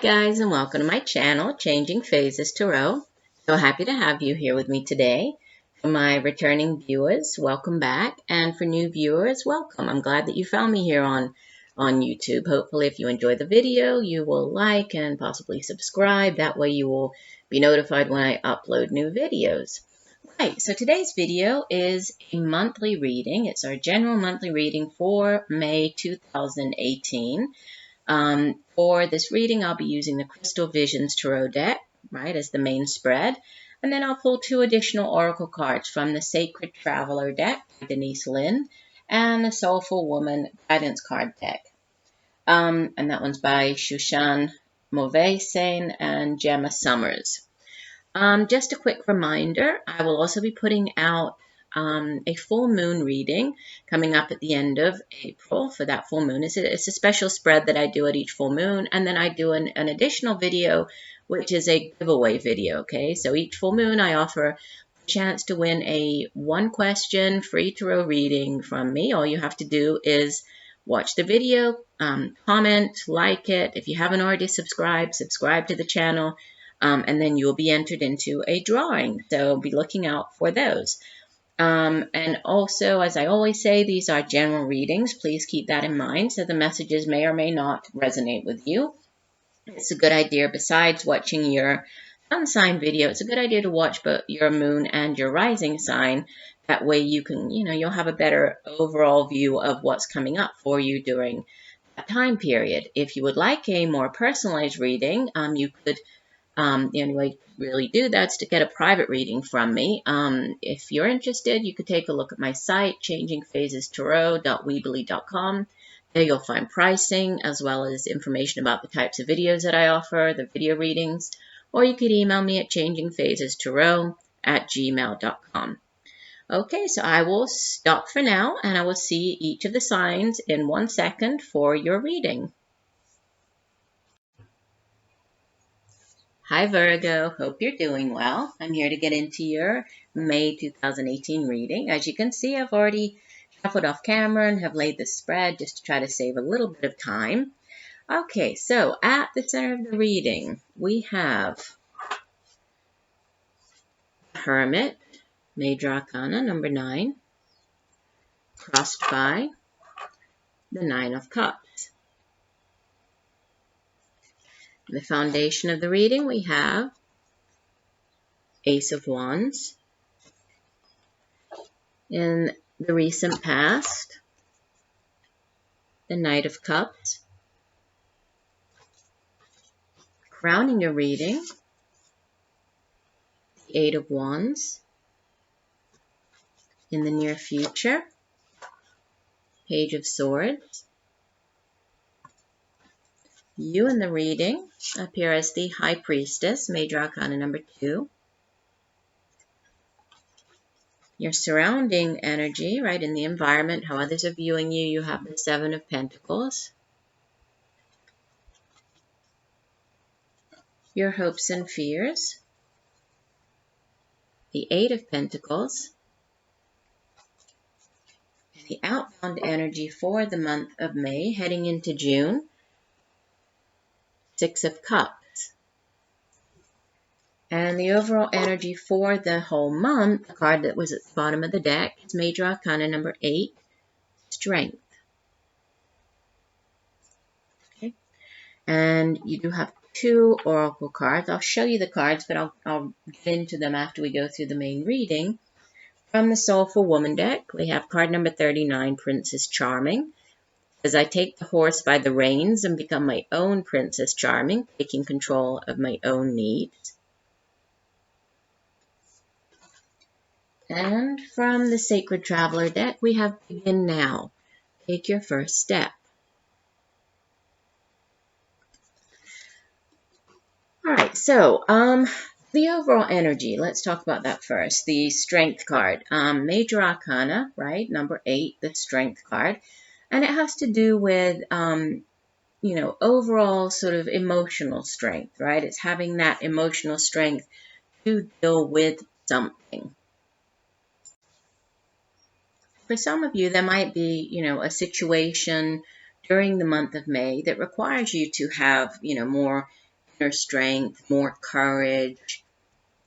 Guys, and welcome to my channel, Changing Phases Tarot. So happy to have you here with me today. For my returning viewers, welcome back, and for new viewers, welcome. I'm glad that you found me here on YouTube. Hopefully, if you enjoy the video, you will like and possibly subscribe. That way you will be notified when I upload new videos. Right, so today's video is a monthly reading. It's our general monthly reading for May 2018. For this reading, I'll be using the Crystal Visions Tarot deck, right, as the main spread. And then I'll pull 2 additional oracle cards from the Sacred Traveler deck by Denise, Linn, and the Soulful Woman Guidance card deck. And that one's by Shushann, Movessian, and Gemma Summers. Just a quick reminder, I will also be putting out a full moon reading coming up at the end of April for that full moon. It's a special spread that I do at each full moon, and then I do an additional video, which is a giveaway video, okay? So each full moon I offer a chance to win a 1-question free tarot reading from me. All you have to do is watch the video, comment, like it. If you haven't already subscribed, subscribe to the channel, and then you'll be entered into a drawing. So be looking out for those. And also, as I always say, these are general readings. Please keep that in mind. So the messages may or may not resonate with you. It's a good idea, besides watching your sun sign video, it's a good idea to watch both your moon and your rising sign. That way you can, you'll have a better overall view of what's coming up for you during that time period. If you would like a more personalized reading, you could the only way to really do that is to get a private reading from me. If you're interested, you could take a look at my site, changingphasestarot.weebly.com. There you'll find pricing as well as information about the types of videos that I offer, the video readings, or you could email me at changingphasestarot@gmail.com. Okay, so I will stop for now, and I will see each of the signs in 1 second for your reading. Hi Virgo, hope you're doing well. I'm here to get into your May 2018 reading. As you can see, I've already shuffled off camera and have laid the spread just to try to save a little bit of time. Okay, so at the center of the reading, we have Hermit, Major Arcana, number 9, crossed by the 9 of Cups. In the foundation of the reading, we have Ace of Wands. In the recent past, the Knight of Cups. Crowning your reading, the 8 of Wands. In the near future, Page of Swords. You in the reading appear as the High Priestess, Major Arcana number 2. Your surrounding energy, right, in the environment, how others are viewing you, you have the 7 of Pentacles. Your hopes and fears, the 8 of Pentacles. And the outbound energy for the month of May, heading into June, 6 of Cups. And the overall energy for the whole month, the card that was at the bottom of the deck, is Major Arcana number 8, Strength. Okay. And you do have 2 oracle cards. I'll show you the cards, but I'll get into them after we go through the main reading. From the Soulful Woman deck, we have card number 39, Princess Charming. As I take the horse by the reins and become my own Princess Charming, taking control of my own needs. And from the Sacred Traveler deck, we have Begin Now. Take your first step. All right, so the overall energy, let's talk about that first. The Strength card, Major Arcana, right, number 8, the Strength card. And it has to do with, overall sort of emotional strength, right? It's having that emotional strength to deal with something. For some of you, there might be, a situation during the month of May that requires you to have, more inner strength, more courage,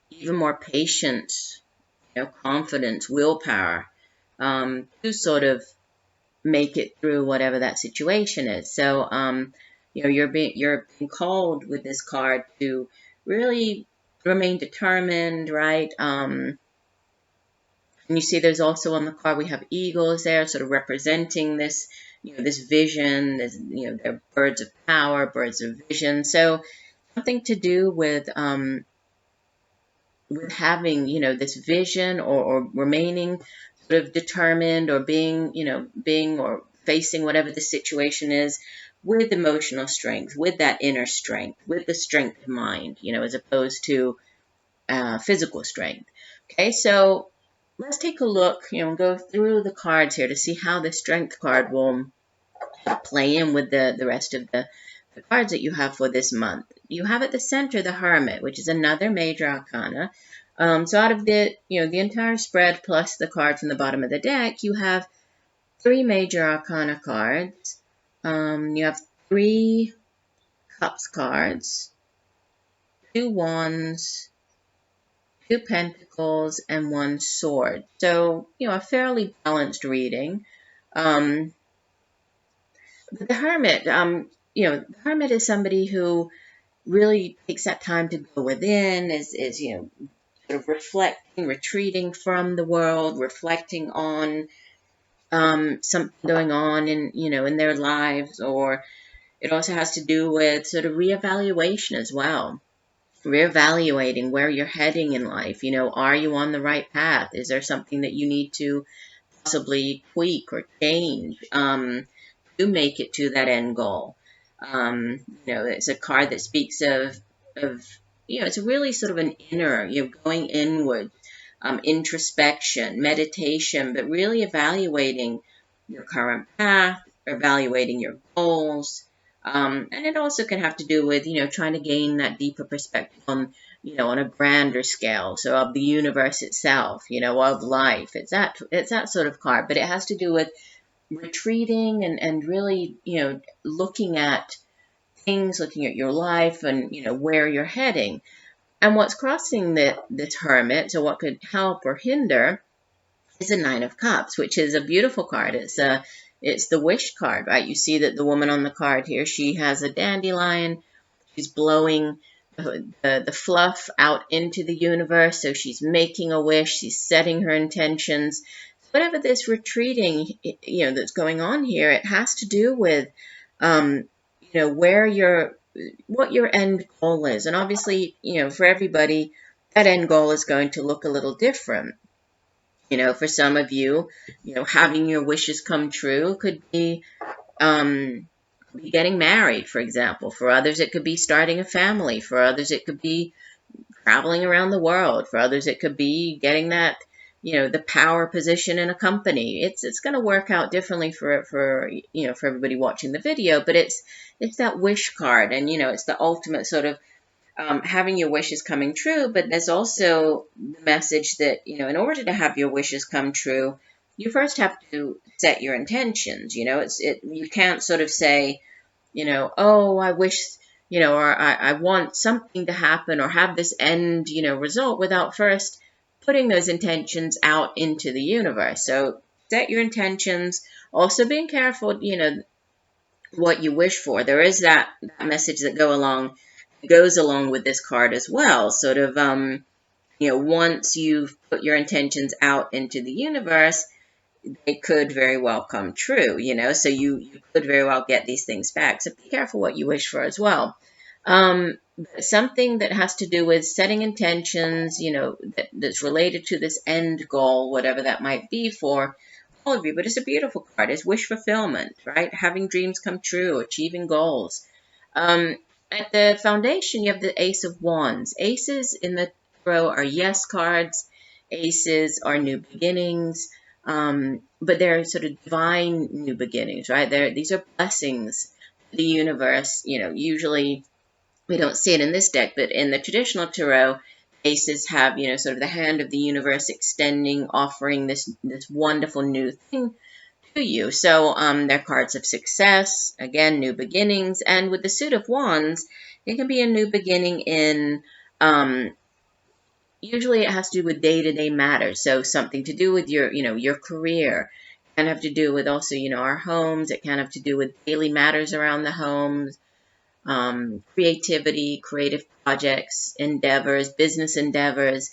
even more patience, confidence, willpower, to sort of make it through whatever that situation is. So, you're being called with this card to really remain determined, right? And you see there's also on the card, we have eagles there, sort of representing this, this vision, this, they're birds of power, birds of vision. So something to do with having, this vision, or remaining sort of determined, or being or facing whatever the situation is with emotional strength, with that inner strength, with the strength of mind, as opposed to physical strength. Okay, so let's take a look, and go through the cards here to see how the strength card will play in with the rest of the cards that you have for this month. You have at the center the Hermit, which is another major arcana. So out of the entire spread plus the cards from the bottom of the deck, you have 3 major arcana cards. You have 3 cups cards, 2 wands, 2 pentacles, and 1 sword. So, a fairly balanced reading. But the Hermit, the Hermit is somebody who really takes that time to go within, is sort of reflecting, retreating from the world, reflecting on something going on in their lives, or it also has to do with sort of reevaluation as well. Reevaluating where you're heading in life. Are you on the right path? Is there something that you need to possibly tweak or change to make it to that end goal? It's a card that speaks of it's really sort of an inner, going inward, introspection, meditation, but really evaluating your current path, evaluating your goals. And it also can have to do with, trying to gain that deeper perspective on, on a grander scale. So of the universe itself, of life. It's that sort of card, but it has to do with retreating and really, looking at things, looking at your life and, where you're heading. And what's crossing this Hermit, so what could help or hinder, is a 9 of Cups, which is a beautiful card. It's the wish card, right? You see that the woman on the card here, she has a dandelion. She's blowing the fluff out into the universe. So she's making a wish. She's setting her intentions. Whatever this retreating, that's going on here, it has to do with, what your end goal is. And obviously, for everybody, that end goal is going to look a little different. For some of you, having your wishes come true could be getting married, for example. For others, it could be starting a family. For others, it could be traveling around the world. For others, it could be getting that, the power position in a company. It's going to work out differently for everybody watching the video, but it's that wish card, and, it's the ultimate sort of having your wishes coming true. But there's also the message that, in order to have your wishes come true, you first have to set your intentions. You can't sort of say, oh, I wish, or I want something to happen or have this end, result, without first putting those intentions out into the universe. So set your intentions, also being careful, what you wish for. There is that message that goes along with this card as well. Sort of, once you've put your intentions out into the universe, they could very well come true, so you could very well get these things back. So be careful what you wish for as well. Something that has to do with setting intentions, that's related to this end goal, whatever that might be for all of you. But it's a beautiful card. It's wish fulfillment, right? Having dreams come true, achieving goals. At the foundation, you have the Ace of Wands. Aces in the tarot are yes cards. Aces are new beginnings. But they're sort of divine new beginnings, right? These are blessings to the universe. Usually we don't see it in this deck, but in the traditional tarot, aces have, sort of the hand of the universe extending, offering this wonderful new thing to you. So they're cards of success, again, new beginnings. And with the Suit of Wands, It can be a new beginning in, usually it has to do with day-to-day matters. So something to do with your, your career. It can have to do with also, our homes. It can have to do with daily matters around the homes, creativity, creative projects, endeavors, business endeavors.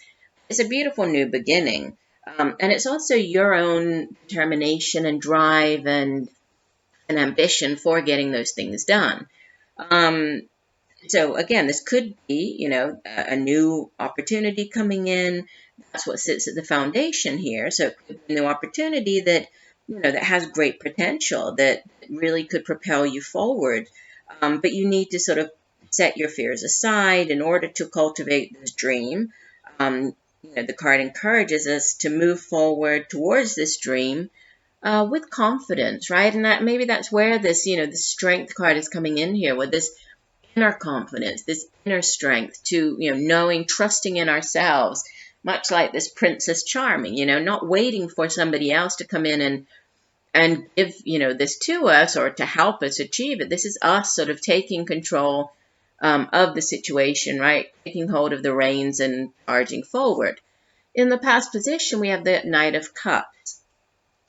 It's a beautiful new beginning. And it's also your own determination and drive and ambition for getting those things done. Um, so again, this could be, a new opportunity coming in. That's what sits at the foundation here. So it could be a new opportunity that, that has great potential, that really could propel you forward. But you need to sort of set your fears aside in order to cultivate this dream. The card encourages us to move forward towards this dream with confidence, right? And that maybe that's where this, the strength card is coming in here, with this inner confidence, this inner strength to, knowing, trusting in ourselves, much like this Princess Charming, not waiting for somebody else to come in and give, this to us or to help us achieve it. This is us sort of taking control of the situation, right? Taking hold of the reins and charging forward. In the past position, we have the Knight of Cups.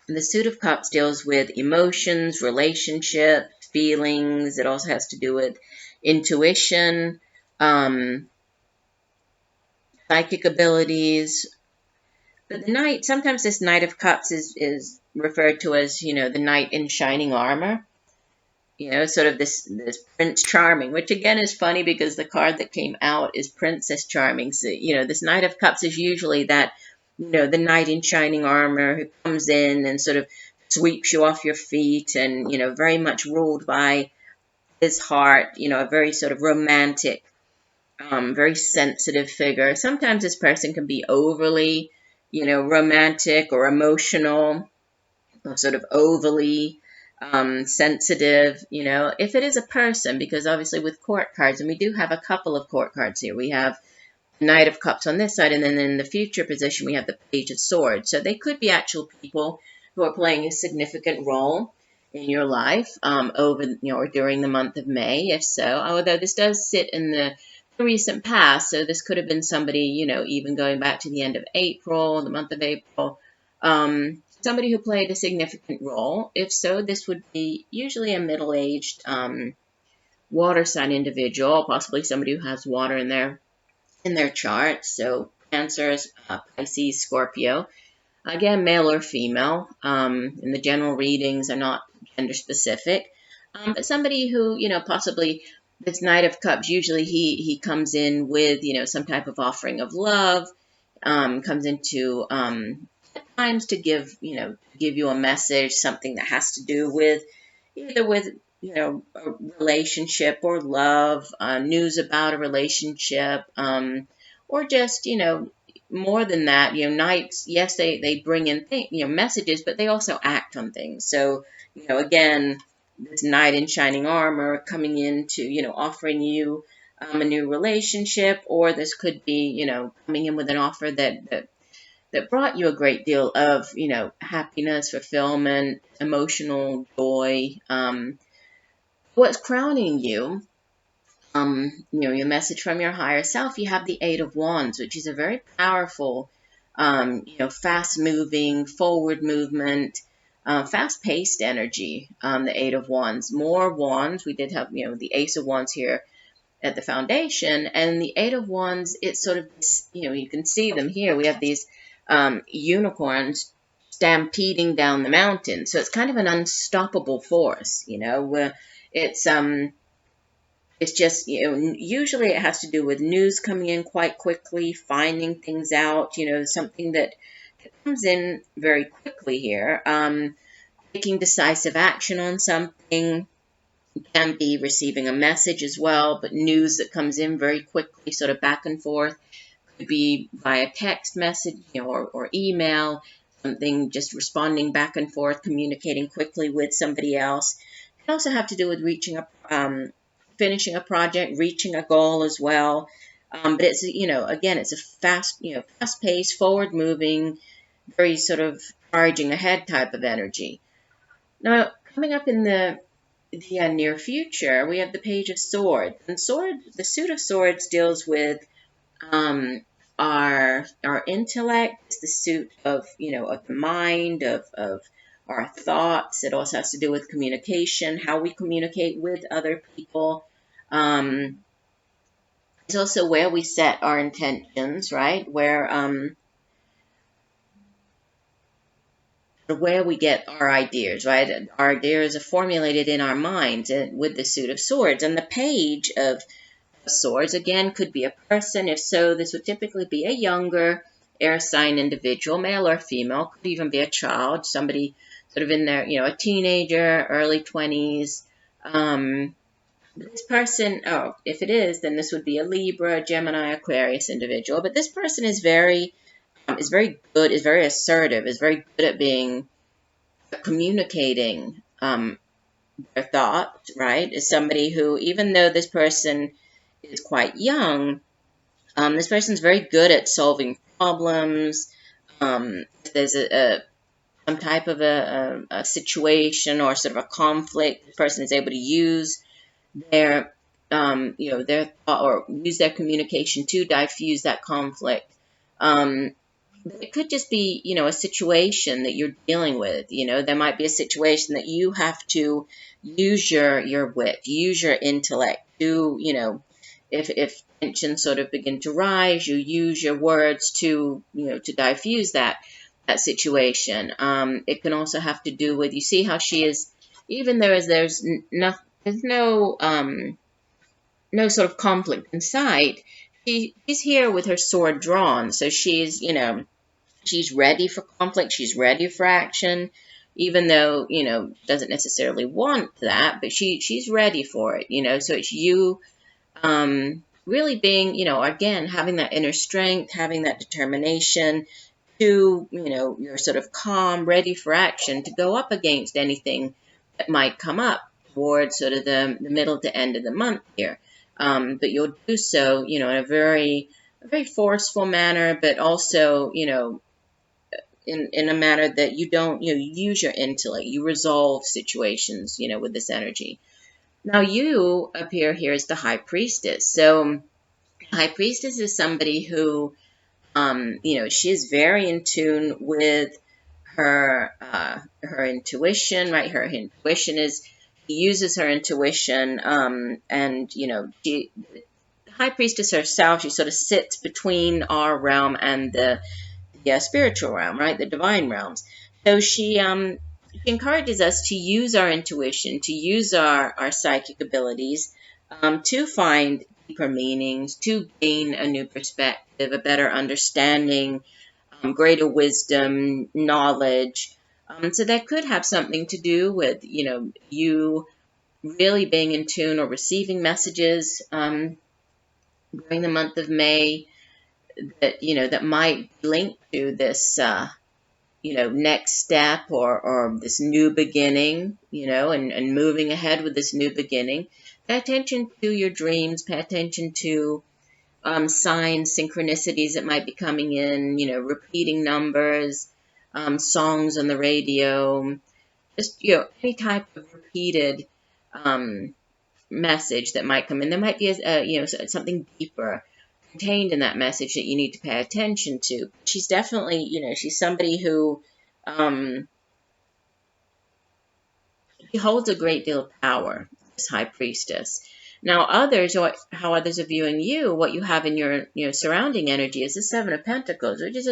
The Suit of Cups deals with emotions, relationships, feelings. It also has to do with intuition, psychic abilities. But the Knight, sometimes this Knight of Cups is referred to as, the Knight in shining armor. Sort of this Prince Charming, which again is funny because the card that came out is Princess Charming. So, this Knight of Cups is usually that, the knight in shining armor who comes in and sort of sweeps you off your feet and, very much ruled by his heart, a very sort of romantic, very sensitive figure. Sometimes this person can be overly, romantic or emotional, or sort of overly sensitive, if it is a person, because obviously with court cards, and we do have a couple of court cards here, we have the Knight of Cups on this side, and then in the future position, we have the Page of Swords. So they could be actual people who are playing a significant role in your life over, or during the month of May, if so. Although this does sit in the recent past, so this could have been somebody, even going back to the end of April, the month of April, somebody who played a significant role. If so, this would be usually a middle-aged water sign individual, possibly somebody who has water in their chart. So Cancer, Pisces, Scorpio. Again, male or female. And the general readings are not gender specific. But somebody who, possibly this Knight of Cups, usually he comes in with, some type of offering of love, comes into at times to give you a message, something that has to do with either with a relationship or love, news about a relationship, or just more than that. Knights, yes, they bring in messages, but they also act on things. So again, this knight in shining armor coming in to offering you a new relationship, or this could be coming in with an offer that brought you a great deal of, happiness, fulfillment, emotional joy. What's crowning you, your message from your higher self, you have the Eight of Wands, which is a very powerful, fast-moving, forward movement, fast-paced energy, the Eight of Wands. More wands. We did have, the Ace of Wands here at the foundation, and the Eight of Wands, it's sort of, you can see them here. We have these unicorns stampeding down the mountain. So it's kind of an unstoppable force, it's just, usually it has to do with news coming in quite quickly, finding things out, something that comes in very quickly here. Taking decisive action on something. You can be receiving a message as well, but news that comes in very quickly, sort of back and forth. Could be via text message, or email, something just responding back and forth, communicating quickly with somebody else. It can also have to do with finishing a project, reaching a goal as well. But it's, again, it's a fast-paced, forward-moving, very sort of charging ahead type of energy. Now, coming up in the the near future, we have the Page of Swords. And the suit of swords deals with um, our intellect. It's the suit of, of the mind, of our thoughts. It also has to do with communication, how we communicate with other people. It's also where we set our intentions, right? Where we get our ideas, right? Our ideas are formulated in our minds with the suit of swords. And the Page of Swords, again, could be a person. If so, this would typically be a younger air sign individual, male or female. Could even be a child, somebody sort of in their, a teenager, early 20s. This person, if it is, then this would be a Libra, Gemini, Aquarius individual. But this person is very good, is very assertive, is very good at being communicating their thoughts, right? Is somebody who, even though this person is quite young, this person's very good at solving problems. If there's some type of a situation or sort of a conflict, the person is able to use their their thought or use their communication to diffuse that conflict. It could just be, a situation that you're dealing with. There might be a situation that you have to use your wit, use your intellect to, if tensions sort of begin to rise, you use your words to, to diffuse that situation. It can also have to do with, you see how she is, even there's no sort of conflict in sight. She's here with her sword drawn, so she's, she's ready for conflict. She's ready for action, even though, doesn't necessarily want that, but she's ready for it, so it's you, really being, again, having that inner strength, having that determination to, you're sort of calm, ready for action to go up against anything that might come up towards sort of the middle to end of the month here. But you'll do so, in a very forceful manner, but also, in a manner that you don't, you use your intellect, you resolve situations, with this energy. Now you appear here as the High Priestess. So High Priestess is somebody who, she is very in tune with her intuition, right? Her intuition is, she uses her intuition, and, the High Priestess herself, she sort of sits between our realm and the spiritual realm, right? The divine realms. So she encourages us to use our intuition, to use our psychic abilities, to find deeper meanings, to gain a new perspective, a better understanding, greater wisdom, knowledge. So that could have something to do with, you really being in tune or receiving messages during the month of May that, that might link to this, next step or this new beginning, and moving ahead with this new beginning. Pay attention to your dreams. Pay attention to signs, synchronicities that might be coming in, repeating numbers, songs on the radio, just, any type of repeated message that might come in. There might be, something deeper contained in that message that you need to pay attention to. She's definitely, she's somebody who, she holds a great deal of power, this High Priestess. Now, how others are viewing you, what you have in your, surrounding energy is the Seven of Pentacles, which is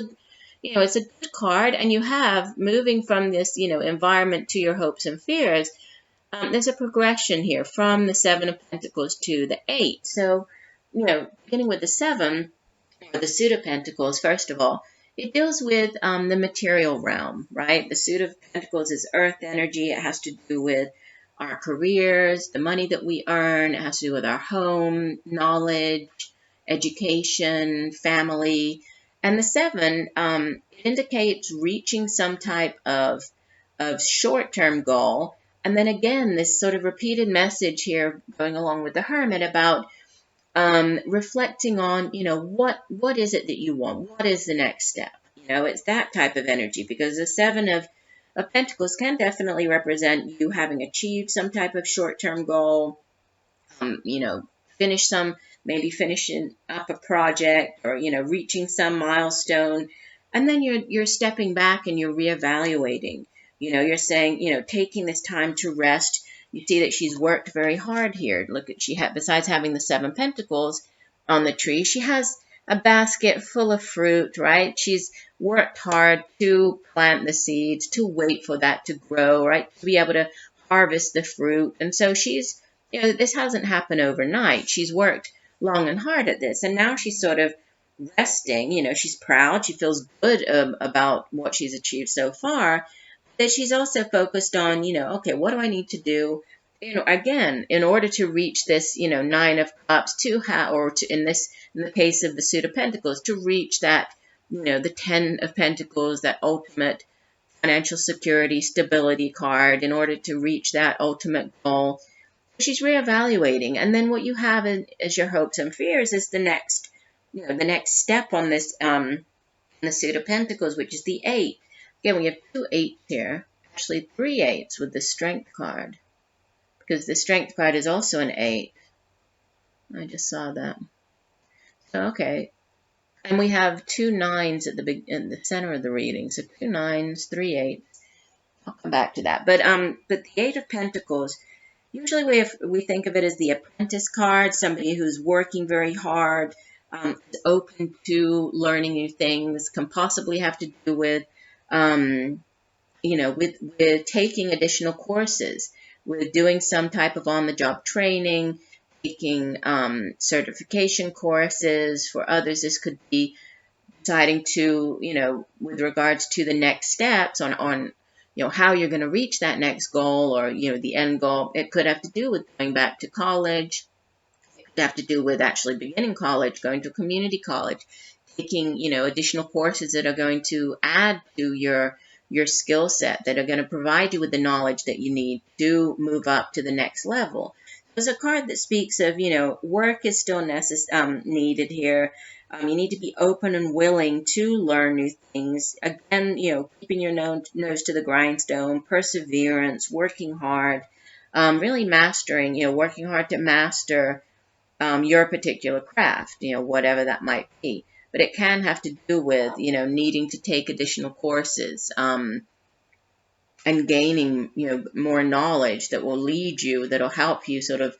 it's a good card, and you have, moving from this, environment to your hopes and fears, there's a progression here from the Seven of Pentacles to the Eight. So, beginning with the Seven, or the Suit of Pentacles, first of all, it deals with the material realm, right? The Suit of Pentacles is earth energy. It has to do with our careers, the money that we earn. It has to do with our home, knowledge, education, family. And the Seven indicates reaching some type of short-term goal. And then again, this sort of repeated message here going along with the Hermit about reflecting on, what is it that you want? What is the next step? It's that type of energy, because the Seven of of Pentacles can definitely represent you having achieved some type of short-term goal, you know, maybe finishing up a project, or, you know, reaching some milestone. And then you're stepping back and you're reevaluating. You know, you're saying, you know, taking this time to rest. You see that she's worked very hard here. Look at, besides having the 7 Pentacles on the tree, she has a basket full of fruit, right? She's worked hard to plant the seeds, to wait for that to grow, right? To be able to harvest the fruit. And so she's, you know, this hasn't happened overnight. She's worked long and hard at this, and now she's sort of resting. You know, she's proud. She feels good about what she's achieved so far. That she's also focused on, you know, okay, what do I need to do? You know, again, in order to reach this, you know, 9 of Cups, in the case of the Suit of Pentacles, to reach that, you know, the 10 of Pentacles, that ultimate financial security, stability card, in order to reach that ultimate goal. She's reevaluating, and then what you have as your hopes and fears is the next, you know, the next step on this, the Suit of Pentacles, which is the 8. Again, we have 2 8s here, actually 3 8s with the Strength card, because the Strength card is also an 8. I just saw that. So, okay, and we have 2 9s in the center of the reading. So 2 9s, 3 8s. I'll come back to that. But the 8 of Pentacles. Usually we think of it as the apprentice card, somebody who's working very hard, is open to learning new things, can possibly have to do with, you know, with taking additional courses, with doing some type of on-the-job training, taking certification courses. For others, this could be deciding to, you know, with regards to the next steps on you know, how you're going to reach that next goal, or, you know, the end goal. It could have to do with going back to college. It could have to do with actually beginning college, going to community college, taking, you know, additional courses that are going to add to your skill set, that are going to provide you with the knowledge that you need to move up to the next level. There's a card that speaks of, you know, work is still needed here. You need to be open and willing to learn new things. Again, you know, keeping your nose to the grindstone, perseverance, working hard, really mastering, you know, working hard to master your particular craft, you know, whatever that might be. But it can have to do with, you know, needing to take additional courses, and gaining, you know, more knowledge that will lead you, that'll help you sort of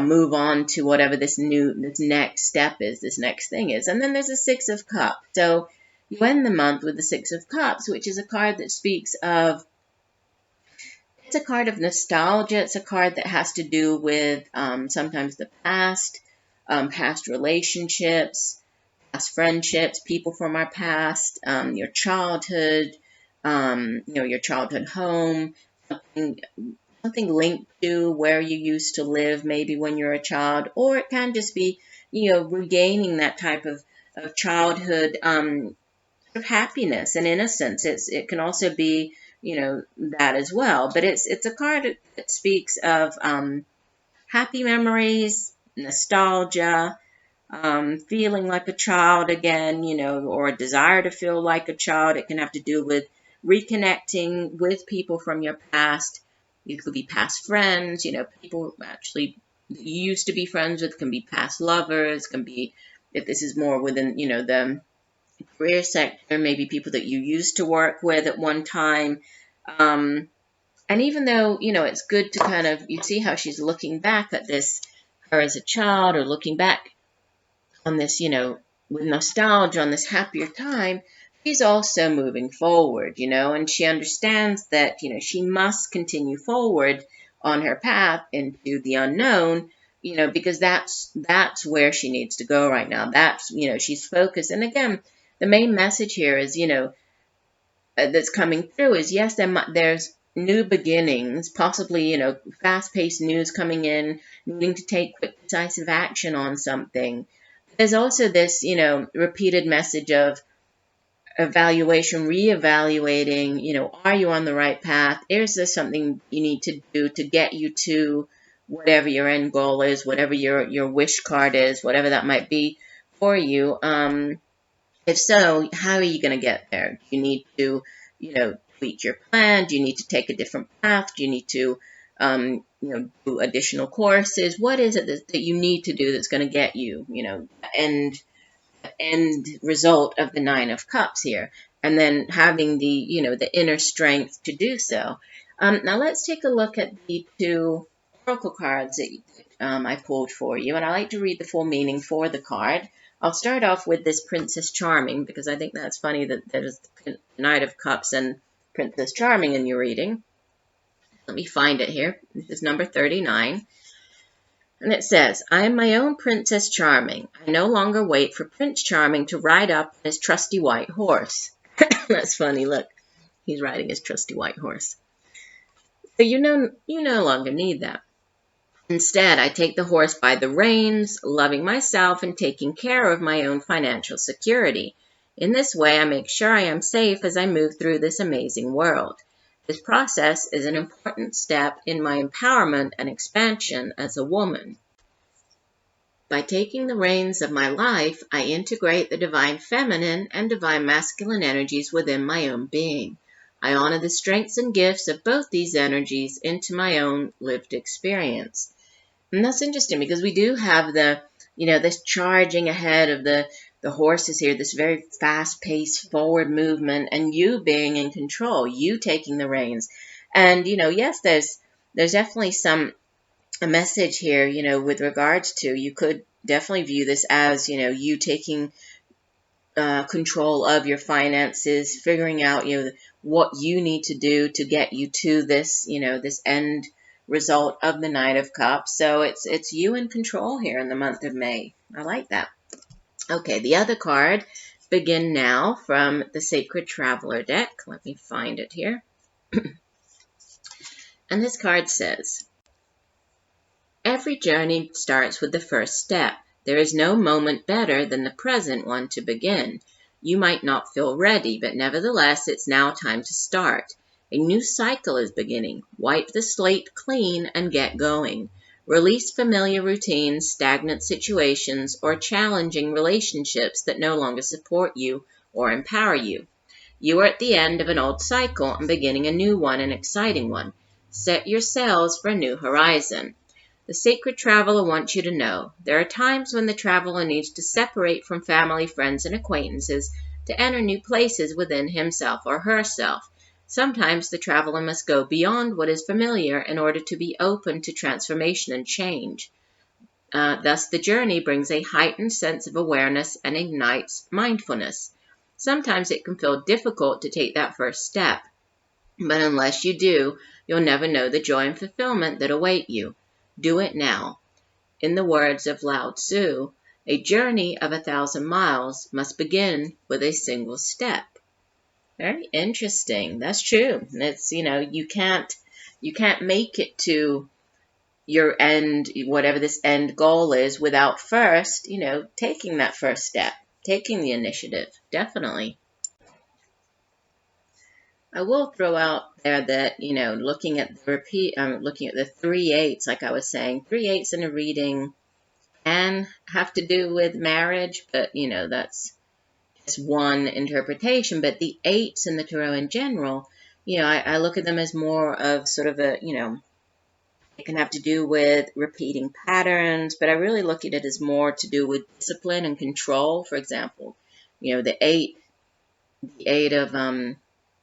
move on to whatever this next step is, this next thing is. And then there's a 6 of Cups. So you end the month with the 6 of Cups, which is a card that speaks of, it's a card of nostalgia. It's a card that has to do with sometimes the past, past relationships, past friendships, people from our past, your childhood, you know, your childhood home, something linked to where you used to live, maybe when you're a child, or it can just be, you know, regaining that type of childhood sort of happiness and innocence. It can also be, you know, that as well. But it's a card that speaks of happy memories, nostalgia, feeling like a child again, you know, or a desire to feel like a child. It can have to do with reconnecting with people from your past. It could be past friends, you know, people actually you used to be friends with, can be past lovers, can be, if this is more within, you know, the career sector, maybe people that you used to work with at one time. And even though, you know, it's good to kind of, you see how she's looking back at this, her as a child, or looking back on this, you know, with nostalgia, on this happier time, she's also moving forward, you know, and she understands that, you know, she must continue forward on her path into the unknown, you know, because that's where she needs to go right now. That's, you know, she's focused. And again, the main message here is, you know, that's coming through is, yes, there's new beginnings, possibly, you know, fast-paced news coming in, needing to take quick, decisive action on something. There's also this, you know, repeated message of evaluation, reevaluating, you know, are you on the right path? Is there something you need to do to get you to whatever your end goal is, whatever your wish card is, whatever that might be for you? If so, how are you going to get there? You need to, you know, tweak your plan? Do you need to take a different path? Do you need to, do additional courses? What is it that you need to do that's going to get you, end result of the Nine of Cups here, and then having the inner strength to do so. Now let's take a look at the two oracle cards that I pulled for you, and I like to read the full meaning for the card. I'll start off with this Princess Charming, because I think that's funny that there's the Knight of Cups and Princess Charming in your reading. Let me find it here. This is number 39. And it says, I am my own Princess Charming. I no longer wait for Prince Charming to ride up on his trusty white horse. That's funny, look. He's riding his trusty white horse. So you no longer need that. Instead, I take the horse by the reins, loving myself and taking care of my own financial security. In this way, I make sure I am safe as I move through this amazing world. This process is an important step in my empowerment and expansion as a woman. By taking the reins of my life, I integrate the divine feminine and divine masculine energies within my own being. I honor the strengths and gifts of both these energies into my own lived experience. And that's interesting because we do have this charging ahead of the horses here, this very fast-paced forward movement, and you being in control, you taking the reins. And, yes, there's definitely a message here, with regards to, you could definitely view this as, you taking control of your finances, figuring out, what you need to do to get you to this, this end result of the Knight of Cups. So it's you in control here in the month of May. I like that. Okay, the other card, Begin Now, from the Sacred Traveler deck. Let me find it here. And this card says, every journey starts with the first step. There is no moment better than the present one to begin. You might not feel ready, but nevertheless, it's now time to start. A new cycle is beginning. Wipe the slate clean and get going. Release familiar routines, stagnant situations, or challenging relationships that no longer support you or empower you. You are at the end of an old cycle and beginning a new one, an exciting one. Set your sails for a new horizon. The Sacred Traveler wants you to know there are times when the traveler needs to separate from family, friends, and acquaintances to enter new places within himself or herself. Sometimes the traveler must go beyond what is familiar in order to be open to transformation and change. Thus, the journey brings a heightened sense of awareness and ignites mindfulness. Sometimes it can feel difficult to take that first step, but unless you do, you'll never know the joy and fulfillment that await you. Do it now. In the words of Lao Tzu, a journey of 1,000 miles must begin with a single step. Very interesting. That's true. It's, you can't make it to your end, whatever this end goal is, without first, taking that first step, taking the initiative. Definitely. I will throw out there that, looking at the 3 8s, like I was saying, 3 8s in a reading can have to do with marriage, but, that's one interpretation. But the 8s in the tarot in general, I look at them as more of sort of a, it can have to do with repeating patterns, but I really look at it as more to do with discipline and control. For example, the 8 of,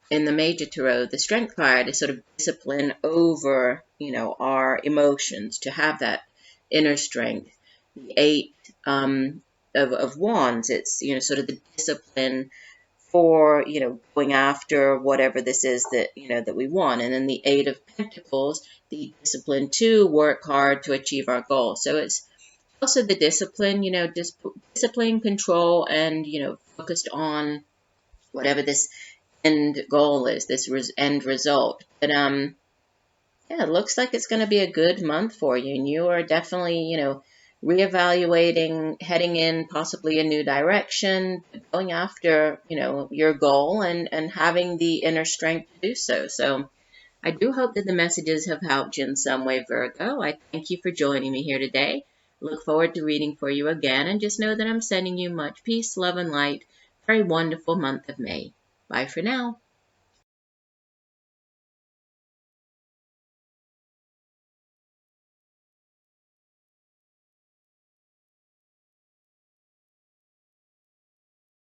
in the Major Tarot, the Strength card is sort of discipline over, our emotions, to have that inner strength. The 8 of Wands, it's, sort of the discipline for, going after whatever this is that, that we want. And then the 8 of Pentacles, the discipline to work hard to achieve our goal. So it's also the discipline, discipline, control, and, focused on whatever this end goal is, this end result. But yeah, it looks like it's going to be a good month for you, and you are definitely, reevaluating, heading in possibly a new direction, going after, your goal, and having the inner strength to do so. So I do hope that the messages have helped you in some way, Virgo. I thank you for joining me here today. Look forward to reading for you again, and just know that I'm sending you much peace, love, and light. Very wonderful month of May. Bye for now.